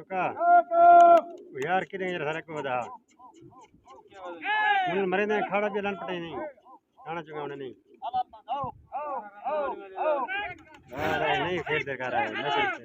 रुका यार कि नहीं सारे को बता मरे ने खाड़ा भी लन पटे नहीं खाना चुका उन्हें नहीं अरे नहीं खेल दिखा रहा है मैसेज से